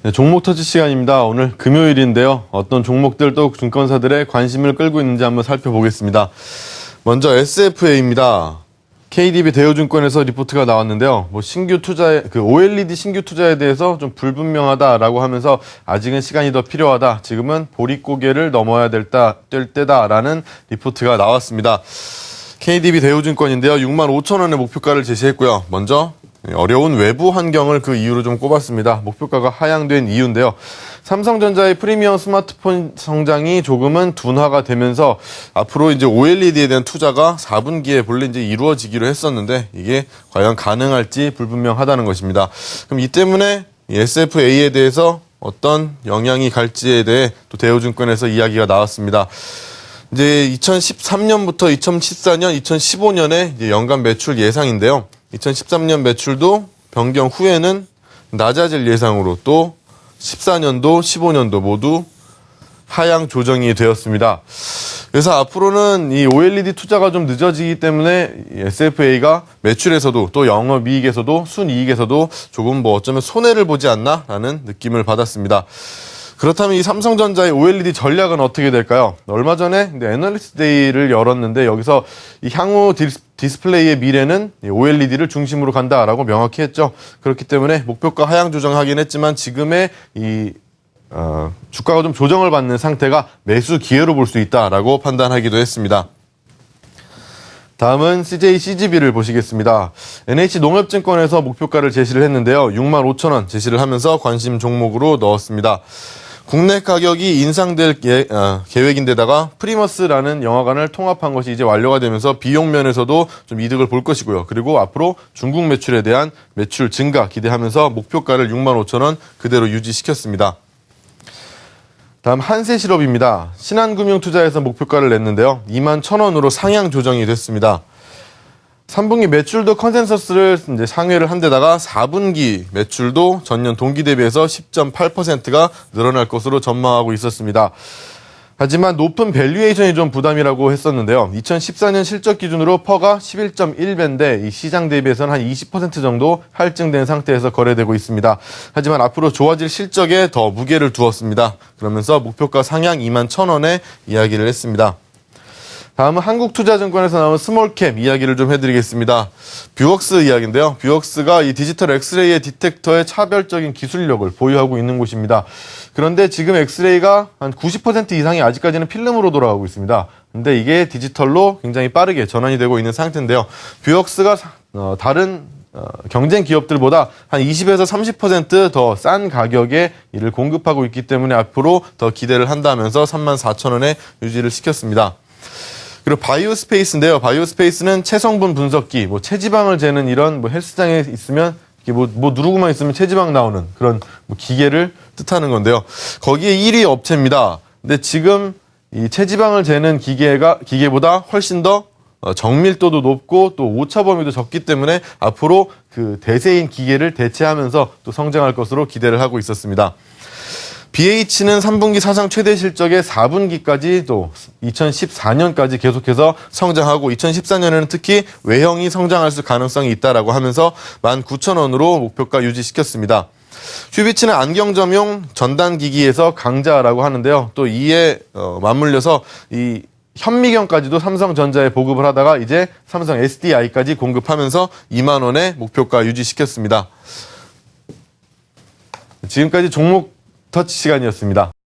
네, 종목 터치 시간입니다. 오늘 금요일인데요. 어떤 종목들 또 증권사들의 관심을 끌고 있는지 한번 살펴보겠습니다. 먼저 SFA입니다. KDB 대우증권에서 리포트가 나왔는데요. 신규 투자에, OLED 신규 투자에 대해서 좀 불분명하다라고 하면서 아직은 시간이 더 필요하다. 지금은 보릿고개를 넘어야 될 때다라는 리포트가 나왔습니다. KDB 대우증권인데요. 65,000원의 목표가를 제시했고요. 먼저 어려운 외부 환경을 그 이유로 좀 꼽았습니다. 목표가가 하향된 이유인데요. 삼성전자의 프리미엄 스마트폰 성장이 조금은 둔화가 되면서 앞으로 이제 OLED에 대한 투자가 4분기에 본래 이제 이루어지기로 했었는데 이게 과연 가능할지 불분명하다는 것입니다. 그럼 이 때문에 SFA에 대해서 어떤 영향이 갈지에 대해 또 대우증권에서 이야기가 나왔습니다. 이제 2013년부터 2014년, 2015년에 이제 연간 매출 예상인데요. 2013년 매출도 변경 후에는 낮아질 예상으로 또 14년도, 15년도 모두 하향 조정이 되었습니다. 그래서 앞으로는 이 OLED 투자가 좀 늦어지기 때문에 SFA가 매출에서도 또 영업이익에서도 순이익에서도 조금 어쩌면 손해를 보지 않나라는 느낌을 받았습니다. 그렇다면 이 삼성전자의 OLED 전략은 어떻게 될까요? 얼마 전에 애널리스트 데이를 열었는데 여기서 이 향후 디스플레이의 미래는 OLED를 중심으로 간다라고 명확히 했죠. 그렇기 때문에 목표가 하향 조정하긴 했지만 지금의 주가가 좀 조정을 받는 상태가 매수 기회로 볼 수 있다라고 판단하기도 했습니다. 다음은 CJCGV를 보시겠습니다. NH농협증권에서 목표가를 제시를 했는데요. 65,000원 제시를 하면서 관심 종목으로 넣었습니다. 국내 가격이 인상될 계획인데다가 프리머스라는 영화관을 통합한 것이 이제 완료가 되면서 비용 면에서도 좀 이득을 볼 것이고요. 그리고 앞으로 중국 매출에 대한 매출 증가 기대하면서 목표가를 65,000원 그대로 유지시켰습니다. 다음 한세실업입니다. 신한금융투자에서 목표가를 냈는데요. 21,000원으로 상향 조정이 됐습니다. 3분기 매출도 컨센서스를 이제 상회를 한 데다가 4분기 매출도 전년 동기 대비해서 10.8%가 늘어날 것으로 전망하고 있었습니다. 하지만 높은 밸류에이션이 좀 부담이라고 했었는데요. 2014년 실적 기준으로 퍼가 11.1배인데 이 시장 대비해서는 한 20% 정도 할증된 상태에서 거래되고 있습니다. 하지만 앞으로 좋아질 실적에 더 무게를 두었습니다. 그러면서 목표가 상향 21,000원에 이야기를 했습니다. 다음은 한국투자증권에서 나온 스몰캡 이야기를 좀 해드리겠습니다. 뷰웍스 이야기인데요. 뷰웍스가 이 디지털 엑스레이의 디텍터의 차별적인 기술력을 보유하고 있는 곳입니다. 그런데 지금 엑스레이가 한 90% 이상이 아직까지는 필름으로 돌아가고 있습니다. 근데 이게 디지털로 굉장히 빠르게 전환이 되고 있는 상태인데요. 뷰웍스가 다른 경쟁 기업들보다 한 20에서 30% 더 싼 가격에 이를 공급하고 있기 때문에 앞으로 더 기대를 한다면서 34,000원에 유지를 시켰습니다. 그리고 바이오스페이스인데요. 바이오스페이스는 체성분 분석기, 체지방을 재는 이런 헬스장에 있으면 누르고만 있으면 체지방 나오는 그런 기계를 뜻하는 건데요. 거기에 1위 업체입니다. 근데 지금 이 체지방을 재는 기계보다 훨씬 더 정밀도도 높고 또 오차 범위도 적기 때문에 앞으로 그 대세인 기계를 대체하면서 또 성장할 것으로 기대를 하고 있었습니다. BH는 3분기 사상 최대 실적에 4분기까지 또 2014년까지 계속해서 성장하고 2014년에는 특히 외형이 성장할 가능성이 있다라고 하면서 19,000원으로 목표가 유지시켰습니다. 휴비치는 안경점용 전단기기에서 강자라고 하는데요. 또 이에 맞물려서 이 현미경까지도 삼성전자에 보급을 하다가 이제 삼성 SDI까지 공급하면서 20,000원에 목표가 유지시켰습니다. 지금까지 종목 터치 시간이었습니다.